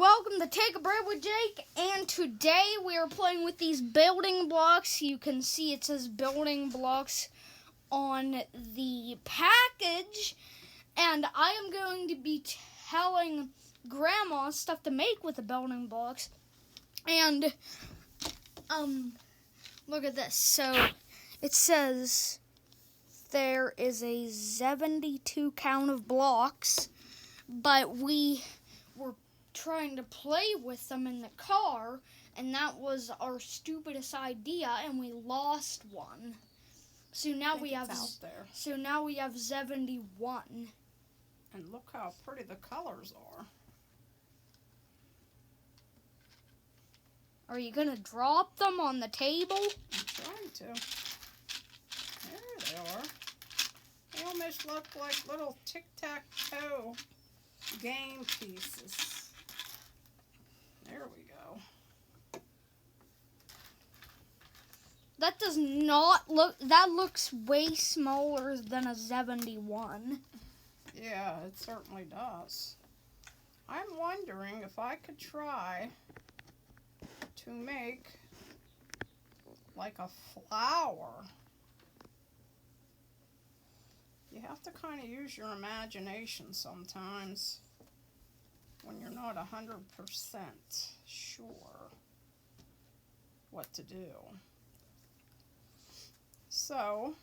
welcome to Take a Break with Jake, and today we are playing with these building blocks. You can see it says building blocks on the package, and I am going to be telling Grandma stuff to make with the building blocks. And look at this. So it says there is a 72 count of blocks, but we were trying to play with them in the car, and that was our stupidest idea, and we lost one. So now we have out there. So now we have 71. And look how pretty the colors are. Are you gonna drop them on the table? I'm trying to. There they are. They almost look like little tic-tac-toe game pieces. There we go. That does not look, that looks way smaller than a 71. Yeah, it certainly does. I'm wondering if I could try to make like a flower. You have to kind of use your imagination sometimes when you're not 100% sure what to do. So,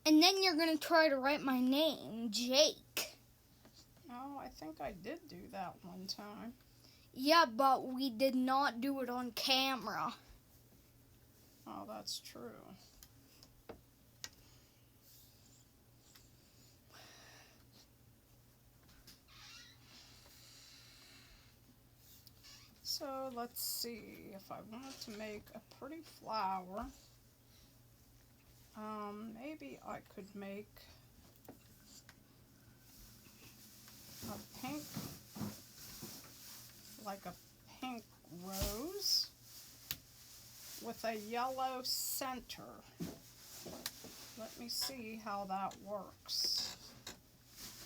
and then you're going to try to write my name, Jake. oh, I think I did do that one time. Yeah, but we did not do it on camera. Oh, that's true. So let's see, if I wanted to make a pretty flower, maybe I could make a pink, like a pink rose with a yellow center. Let me see how that works.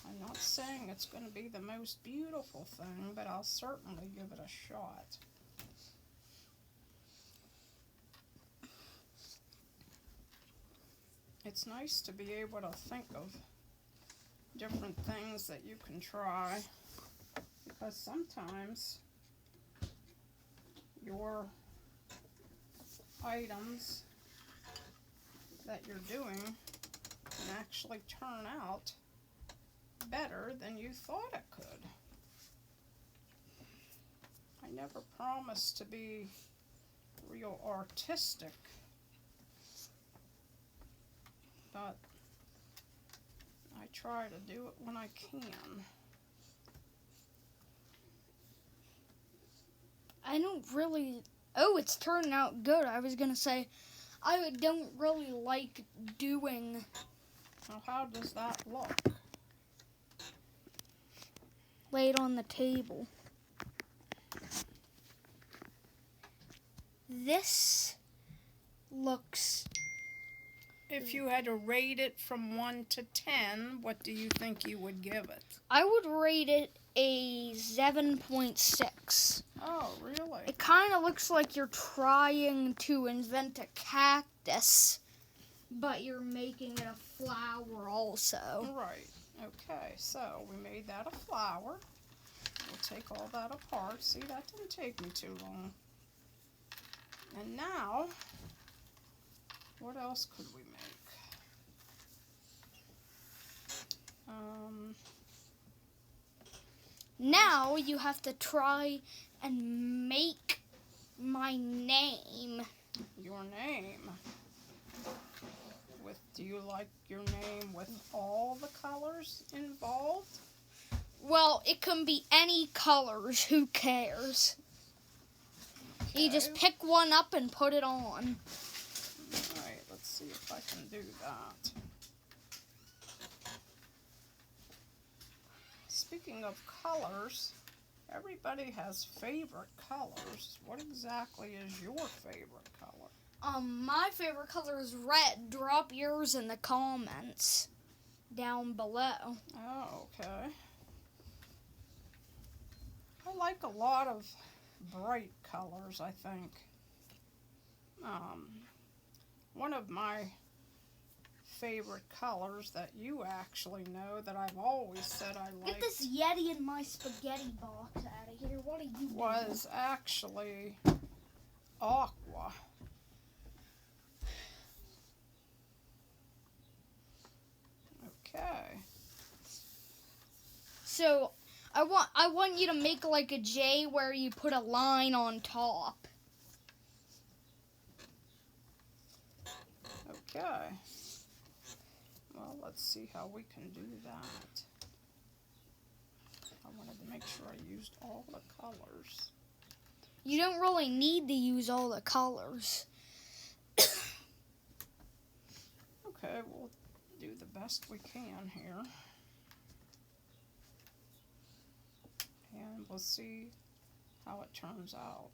I'm not saying it's going to be the most beautiful thing, but I'll certainly give it a shot. It's nice to be able to think of different things that you can try, because sometimes your items that you're doing can actually turn out better than you thought it could. I never promised to be real artistic, but I try to do it when I can. I don't really... Oh, it's turning out good. I was going to say, I don't really like doing... Now, how does that look? Lay it on the table. This looks... If you had to rate it from 1 to 10, what do you think you would give it? I would rate it a 7.6. Oh, really? It kind of looks like you're trying to invent a cactus, but you're making it a flower also. Right. Okay, so we made that a flower. We'll take all that apart. See, that didn't take me too long. And now, what else could we make? Now you have to try and make my name. Your name. Do you like your name with all the colors involved? Well, it can be any colors. Who cares? Okay. You just pick one up and put it on. Alright, let's see if I can do that. Speaking of colors, everybody has favorite colors. What exactly is your favorite color? My favorite color is red. Drop yours in the comments down below. Oh, okay. like a lot of bright colors, I think. One of my favorite colors that you actually know that I've always said I Get liked this Yeti in my spaghetti box out of here. What are you doing? was actually aqua. Okay. So I want you to make like a J where you put a line on top. Okay. Well, let's see how we can do that. I wanted to make sure I used all the colors. You don't really need to use all the colors. Okay, we'll do the best we can here. And we'll see how it turns out.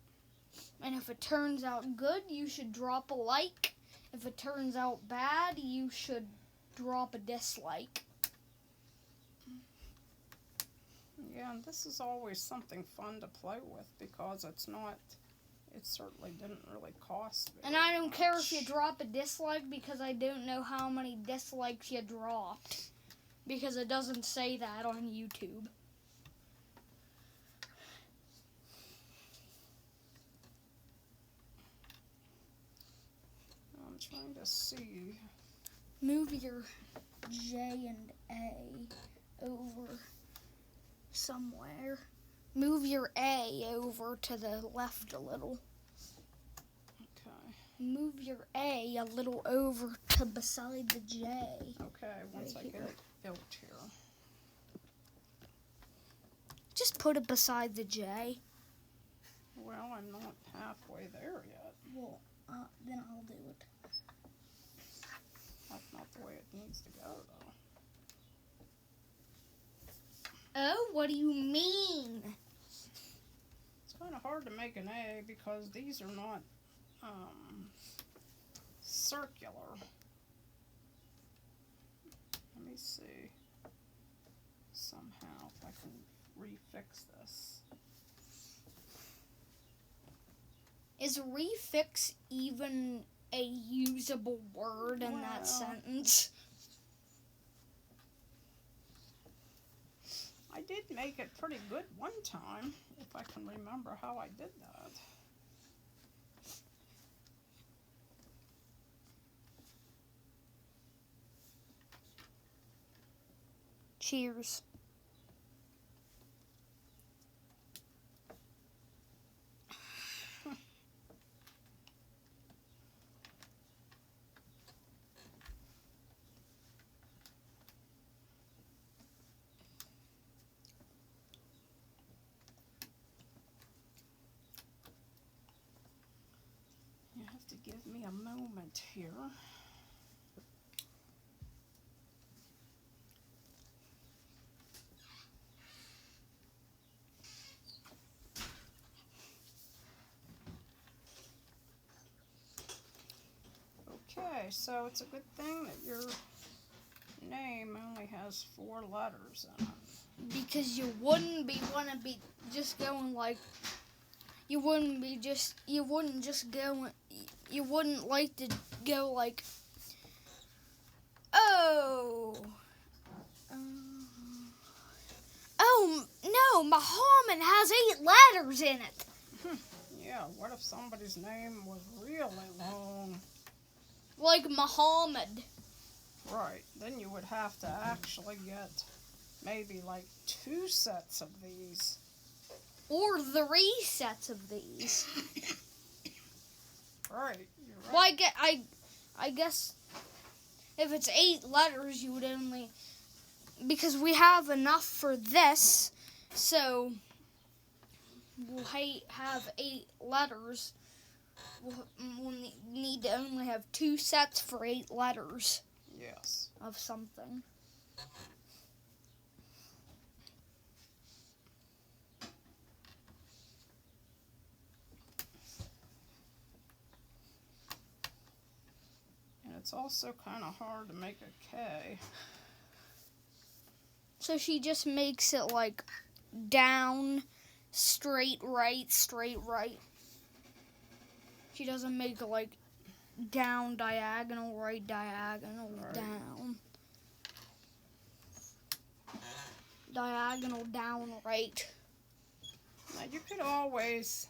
And if it turns out good, you should drop a like. If it turns out bad, you should drop a dislike. Yeah, and this is always something fun to play with because it certainly didn't really cost me. And I don't care if you drop a dislike because I don't know how many dislikes you dropped. Because it doesn't say that on YouTube. I'm trying to see. Move your J and A over somewhere. Move your A over to the left a little. Okay. Move your A a little over to beside the J. Okay, once Right I get here. it built here. Just put it beside the J. Well, I'm not halfway there yet. Well, then I'll do it. That's not the way it needs to go, though. Oh, what do you mean? It's kind of hard to make an A because these are not circular. Let me see somehow if I can refix this. Is refix even a usable word in that Well, sentence? I did make it pretty good one time, if I can remember how I did that. Cheers. You have to give me a moment here. Okay, so it's a good thing that your name only has 4 letters in it. Because you wouldn't be just going like, you wouldn't like to go like, oh no, Muhammad has 8 letters in it. Yeah, what if somebody's name was really long? Like Muhammad. Right, then you would have to actually get maybe like 2 sets of these. Or 3 sets of these. Right, you're right. Well, I guess if it's 8 letters, you would only, because we have enough for this, so we'll have 8 letters. We'll need to only have 2 sets for 8 letters Yes. of something. And it's also kind of hard to make a K. So she just makes it like down straight right, straight right. She doesn't make like down diagonal, right diagonal, Right. down. Diagonal down right. Now you could always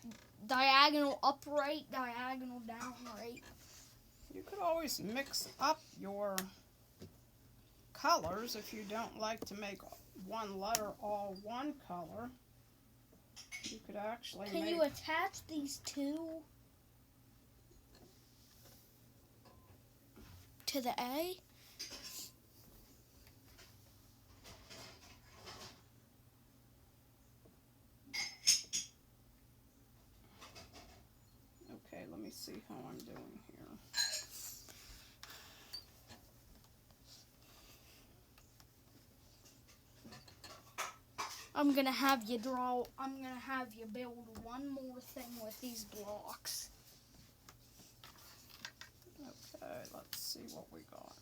Diagonal upright, diagonal down right. you could always mix up your colors if you don't like to make one letter all one color. You could actually Can make you attach these two to the A? Okay, let me see how I'm doing here. I'm gonna have you build one more thing with these blocks. Okay, let's see what we got.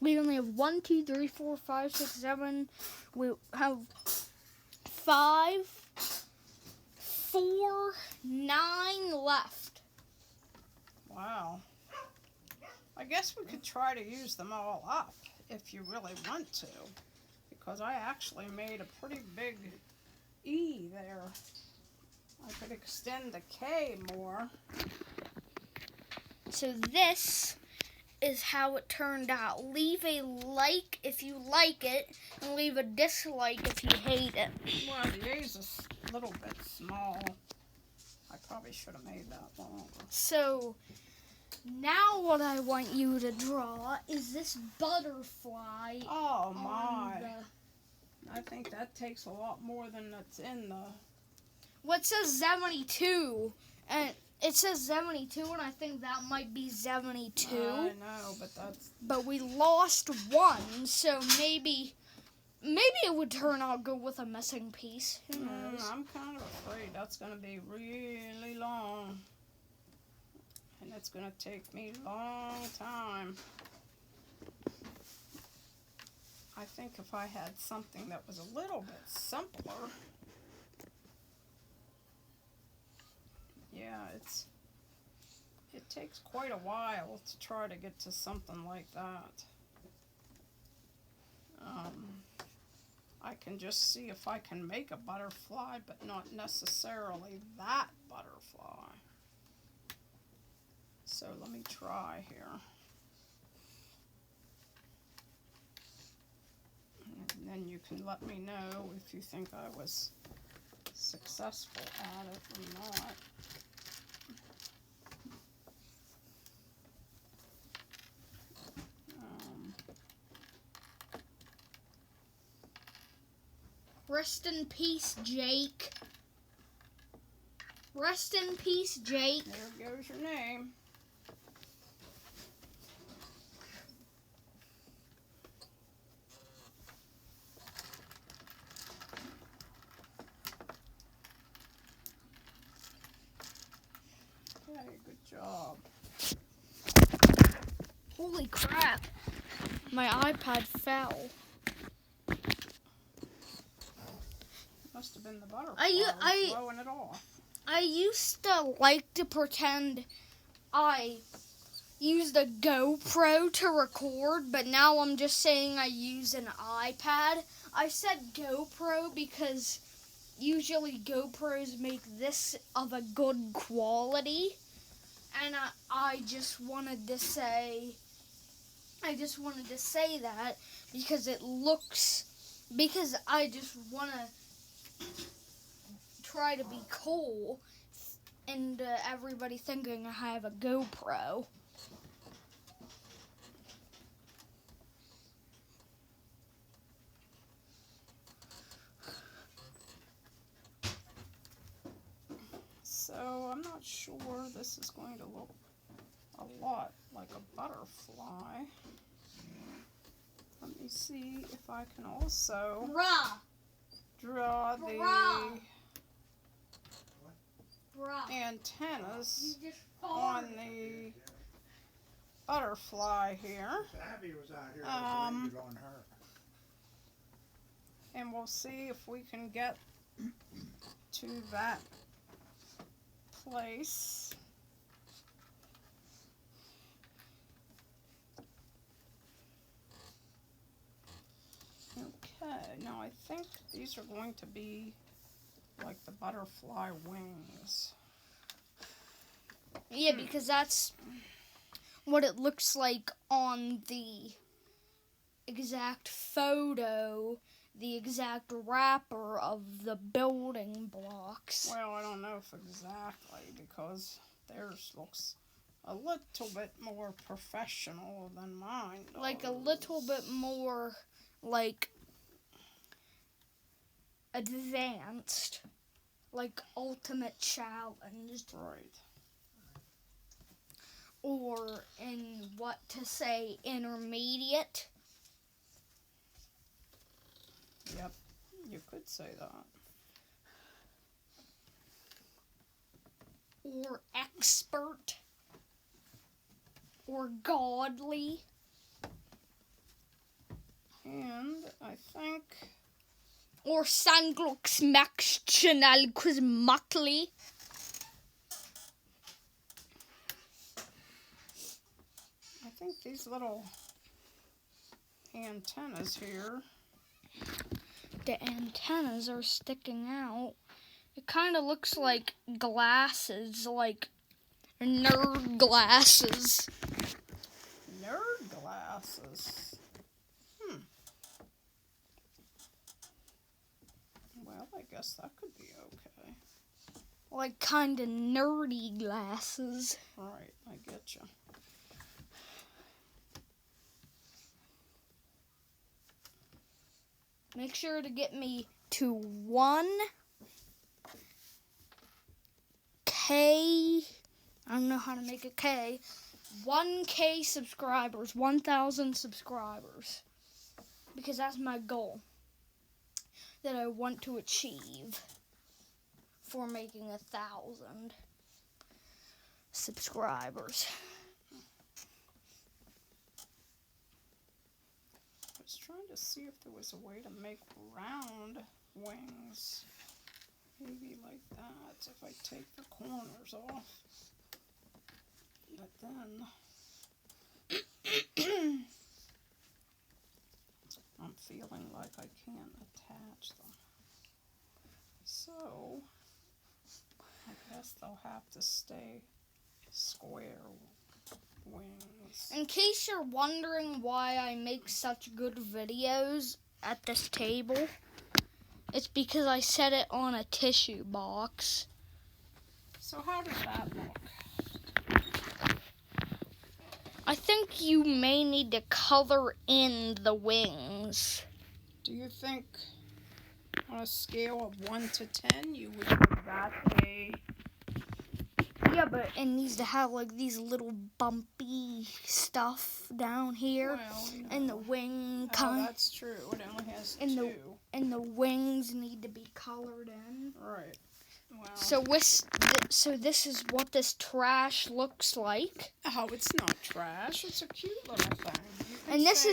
We only have 1, 2, 3, 4, 5, 6, 7. We have 5, 4, 9 left. Wow. I guess we could try to use them all up if you really want to, because I actually made a pretty big E there. I could extend the K more. So this is how it turned out. Leave a like if you like it, and leave a dislike if you hate it. Well, the A's a little bit small. I probably should have made that longer. So now what I want you to draw is this butterfly. Oh on my. the- I think that takes a lot more than that's in the... What says 72? And it says 72, and I think that might be 72. I know, but that's... But we lost one, so maybe it would turn out good with a missing piece. Who knows? I'm kind of afraid that's going to be really long. And it's going to take me a long time. I think if I had something that was a little bit simpler. Yeah, it takes quite a while to try to get to something like that. I can just see if I can make a butterfly, but not necessarily that butterfly. So let me try here. And then you can let me know if you think I was successful at it or not. Rest in peace, Jake. Rest in peace, Jake. There goes your name. Okay, good job. Holy crap. My iPad fell. Must have been the butterfly I- blowing it off. I used to like to pretend I used a GoPro to record, but now I'm just saying I use an iPad. I said GoPro because usually GoPros make this of a good quality, and I just wanted to say that because because I just want to try to be cool and everybody thinking I have a GoPro. So I'm not sure this is going to look a lot like a butterfly. Let me see if I can also draw the Bruh. antennas You just on farted. the butterfly here. Abby was out here Um, waited on her. And we'll see if we can get to that place. Okay, now I think these are going to be like the butterfly wings. Yeah, because that's what it looks like on the exact photo, the exact wrapper of the building blocks. Well, I don't know if exactly, because theirs looks a little bit more professional than mine does. Like a little bit more, like, advanced. Like ultimate challenge. Right. Or in what to say, intermediate. Yep, you could say that. Or expert. Or godly. And I think, Or Sandlux Max Chanel Motley. I think these little antennas here. The antennas are sticking out. It kind of looks like glasses, like nerd glasses. Nerd glasses. Well, I guess that could be okay. Like kind of nerdy glasses. Right, I get you. Make sure to get me to 1K. I don't know how to make a K. 1K subscribers, 1,000 subscribers. Because that's my goal that I want to achieve for making 1,000 subscribers. I was trying to see if there was a way to make round wings. Maybe like that, if I take the corners off. But then I'm feeling like I can't attach them. So I guess they'll have to stay square wings. In case you're wondering why I make such good videos at this table, it's because I set it on a tissue box. So how does that look? I think you may need to color in the wings. Do you think on a scale of 1 to 10 you would give that a... Yeah, but it needs to have like these little bumpy stuff down here. Well, no. And the wing Oh, kind. that's true. It only has And 2. And the wings need to be colored in. Right. Well. So this is what this trash looks like. Oh, it's not trash. It's a cute little thing. And this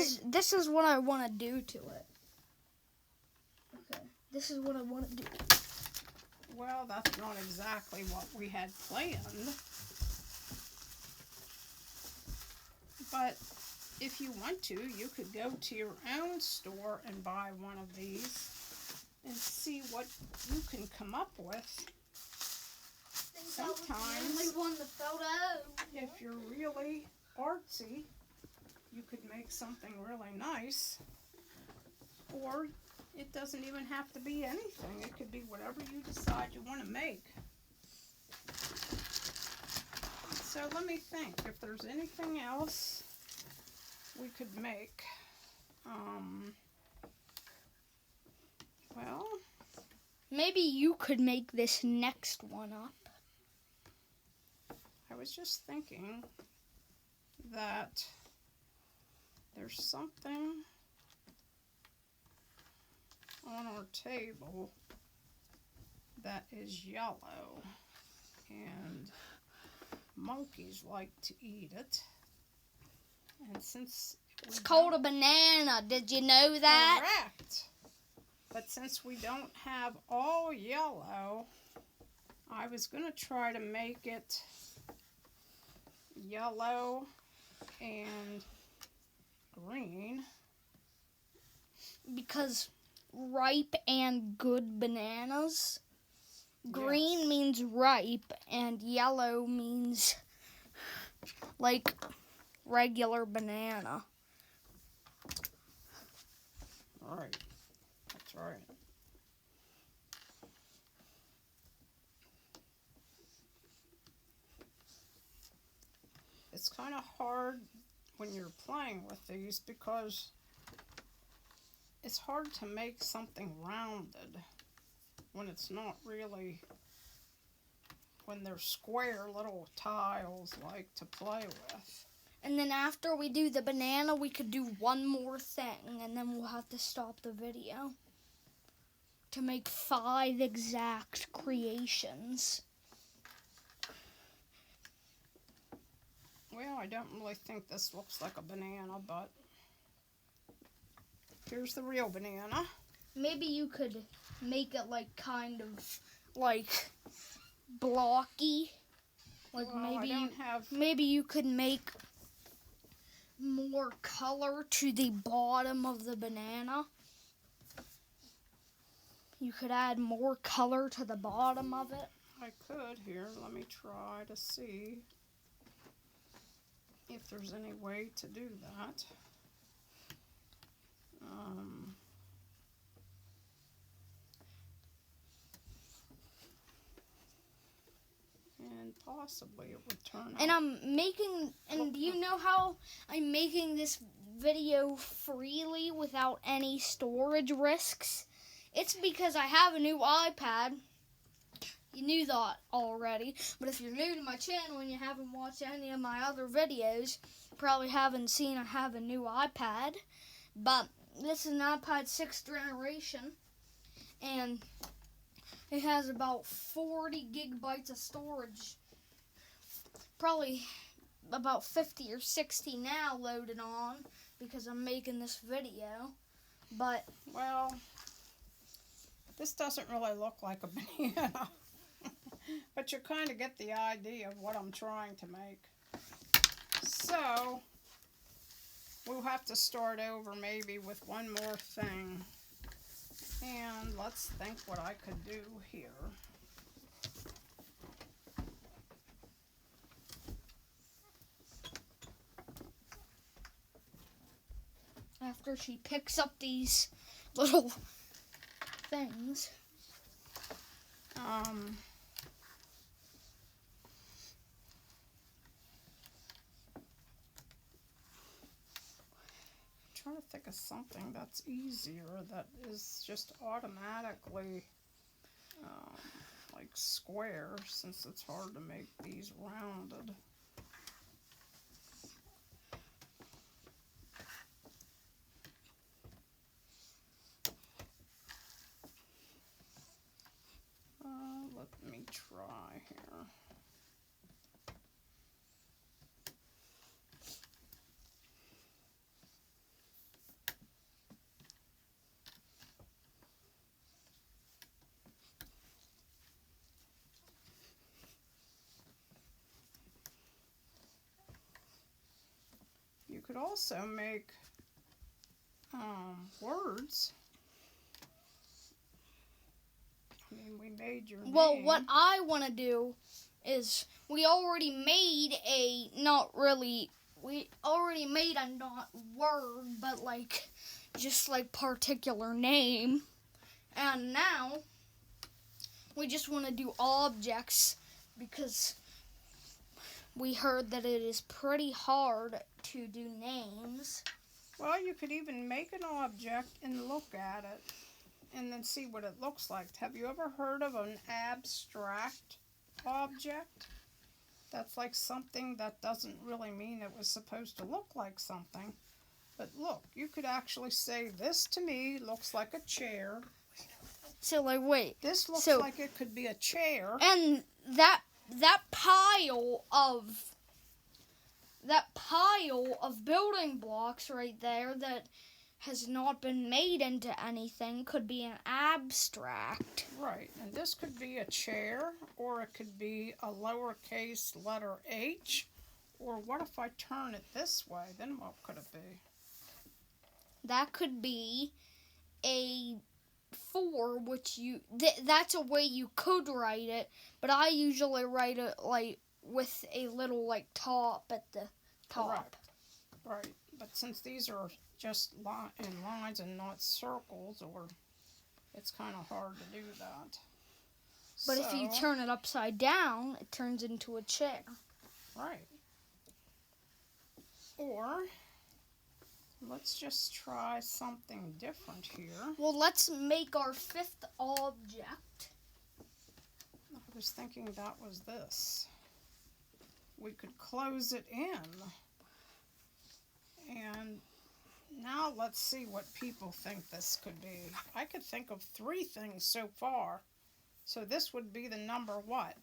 is what I want to do to it. Okay. This is what I want to do. Well, that's not exactly what we had planned. But if you want to, you could go to your own store and buy one of these and see what you can come up with. Sometimes, one that fell out. if you're really artsy, you could make something really nice. Or it doesn't even have to be anything. It could be whatever you decide you want to make. So let me think if there's anything else we could make. Well, maybe you could make this next one up. I was just thinking that there's something on our table that is yellow, and monkeys like to eat it. And since It's called a banana. Did you know that? Correct. But since we don't have all yellow, I was going to try to make it yellow and green. Because ripe and good bananas. Green Yes. means ripe and yellow means like regular banana. Right. That's right. It's kind of hard when you're playing with these because it's hard to make something rounded when it's not really, when they're square little tiles like to play with. And then after we do the banana, we could do one more thing, and then we'll have to stop the video to make 5 exact creations. Well, I don't really think this looks like a banana, but here's the real banana. Maybe you could make it like kind of like blocky. Like Well, maybe you could make more color to the bottom of the banana. You could add more color to the bottom of it. I could here. Let me try to see if there's any way to do that. And possibly it would turn And out. do you know how I'm making this video freely without any storage risks? It's because I have a new iPad. You knew that already, but if you're new to my channel and you haven't watched any of my other videos, you probably haven't seen I have a new iPad. But this is an iPad 6th generation, and it has about 40 gigabytes of storage. Probably about 50 or 60 now loaded on because I'm making this video. But, Well, this doesn't really look like a banana. But you kind of get the idea of what I'm trying to make. So, we'll have to start over maybe with one more thing. And let's think what I could do here. after she picks up these little things. Trying to think of something that's easier, that is just automatically like square, since it's hard to make these rounded. Let me try here. You could also make words. I mean, we made your Well, name. what I want to do is we already made a not word, but like just like particular name. And now we just want to do objects because we heard that it is pretty hard to do names. Well, you could even make an object and look at it and then see what it looks like. Have you ever heard of an abstract object? That's like something that doesn't really mean it was supposed to look like something. But look, you could actually say, this to me looks like a chair. So like wait. This looks So- like it could be a chair. And that pile of building blocks right there that has not been made into anything could be an abstract. Right, and this could be a chair, or it could be a lowercase letter h, or what if I turn it this way? Then what could it be? That could be a 4, which that's a way you could write it, but I usually write it like with a little like top at the top. Correct. Right, but since these are just in lines and not circles, or it's kind of hard to do that. But if you turn it upside down, it turns into a chair. Right. Or let's just try something different here. Well, let's make our 5th object. I was thinking that was this. We could close it in. And now let's see what people think this could be. I could think of 3 things so far. So this would be the number what?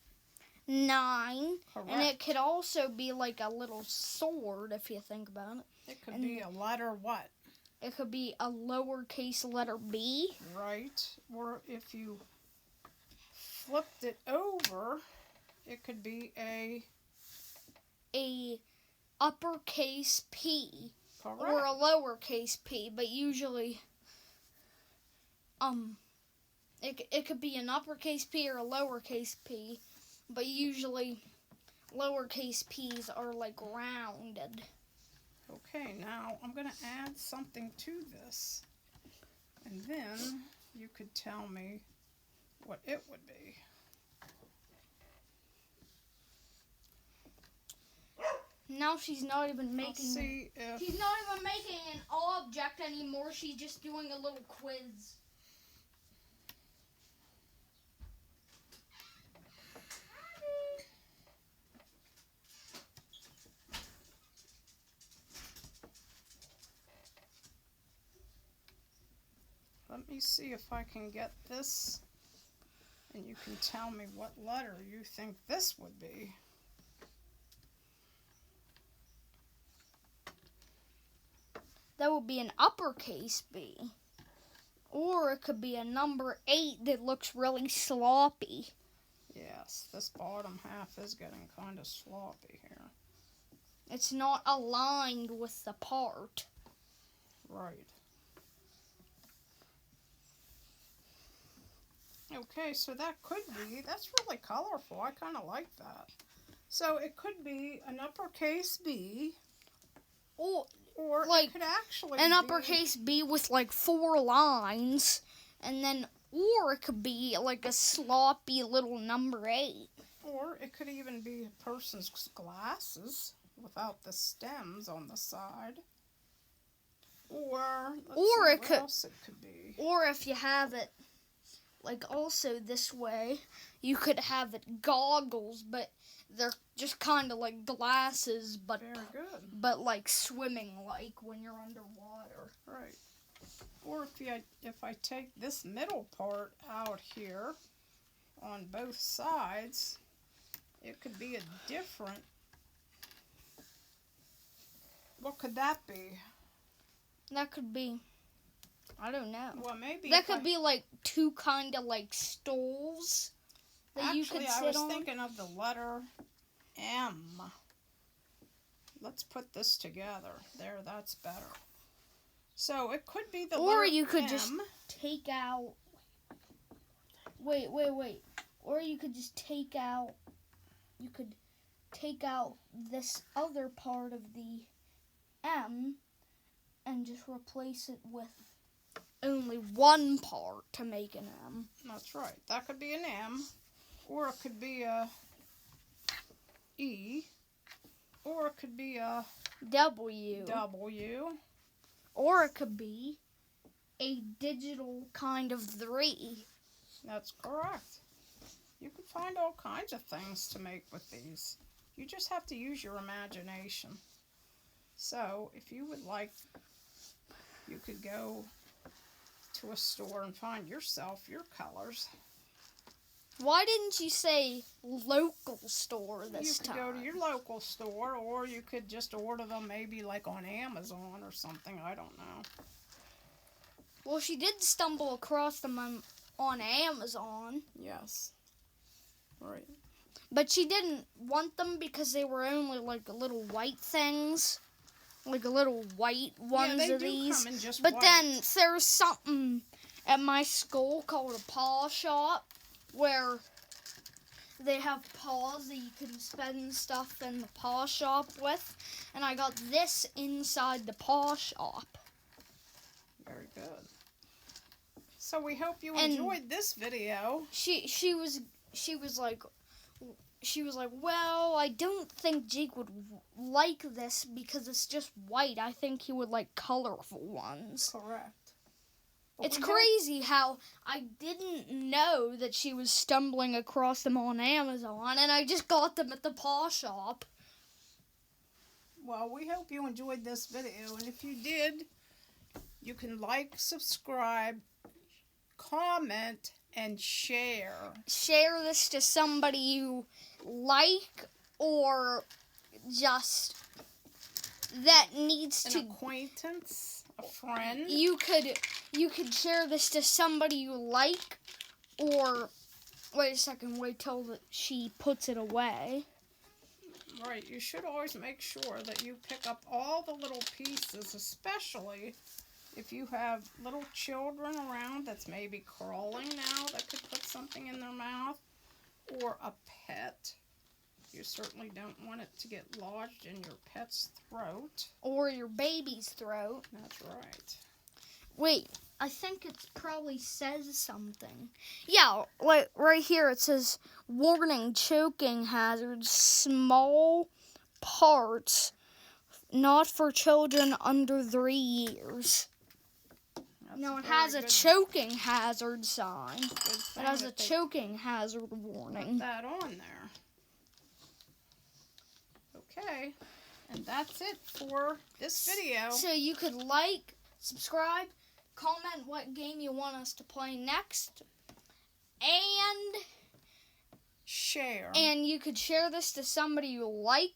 9. Correct. And it could also be like a little sword if you think about it. It could be a letter what? It could be a lowercase letter B. Right. Or if you flipped it over, it could be a uppercase P. correct. Or a lowercase p, but usually it could be an uppercase P or a lowercase p, but usually lowercase p's are like rounded. Okay, now I'm going to add something to this, and then you could tell me what it would be. Now she's not even making. Let's see if She's not even making an object anymore. She's just doing a little quiz. let me see if I can get this, and you can tell me what letter you think this would be. That would be an uppercase B. Or it could be a number 8 that looks really sloppy. Yes, this bottom half is getting kind of sloppy here. It's not aligned with the part. Right. Okay, so that could be, that's really colorful. I kind of like that. So it could be an uppercase B, or like it could actually an be uppercase B with like 4 lines, and then, or it could be like a sloppy little number 8. Or it could even be a person's glasses without the stems on the side. Or what else it could be. Or if you have it like also this way, you could have it goggles, but they're just kind of like glasses, but Very good. but like swimming like when you're underwater. Right. Or if I take this middle part out here on both sides, it could be a different. What could that be? That could be, I don't know. Well, maybe That could be like 2 kind of like stools that you could sit on. I was thinking of the letter M. Let's put this together. There, that's better. So it could be the letter M. Or you could just take out. Wait. Or you could just take out. You could take out this other part of the M and just replace it with only one part to make an M. That's right. That could be an M, or it could be a E, or it could be a W. Or it could be a digital kind of 3. That's correct. You can find all kinds of things to make with these. You just have to use your imagination. So, if you would like, you could go to a store and find yourself your colors. Why didn't you say local store this time? You could go to your local store, or you could just order them maybe like on Amazon or something. I don't know. Well, she did stumble across them on Amazon. Yes. Right. But she didn't want them because they were only like little white things. Like little white ones they of do these. come in just But white. then there's something at my school called a paw shop where they have paws that you can spend stuff in the paw shop with. And I got this inside the paw shop. Very good. So we hope you And enjoyed this video. She was like, well, I don't think Jake would like this because it's just white. I think he would like colorful ones. Correct. But It's crazy how I didn't know that she was stumbling across them on Amazon, and I just got them at the paw shop. Well, we hope you enjoyed this video, and if you did, you can like, subscribe, comment, and share. Share this to somebody you like or just that needs An to. acquaintance, a friend. You could share this to somebody you like, or wait a second, wait till she puts it away. Right, you should always make sure that you pick up all the little pieces, especially if you have little children around that's maybe crawling now that could put something in their mouth, or a pet. You certainly don't want it to get lodged in your pet's throat. Or your baby's throat. That's right. Wait, I think it probably says something. Yeah, like right here it says, warning, choking hazard, small parts, not for children under 3 years. That's No, it very has a good- choking hazard sign. good It thing has a that they choking hazard put warning. that on there. Okay, and that's it for this video. So you could like, subscribe, comment what game you want us to play next, and Share. you could share this to somebody you like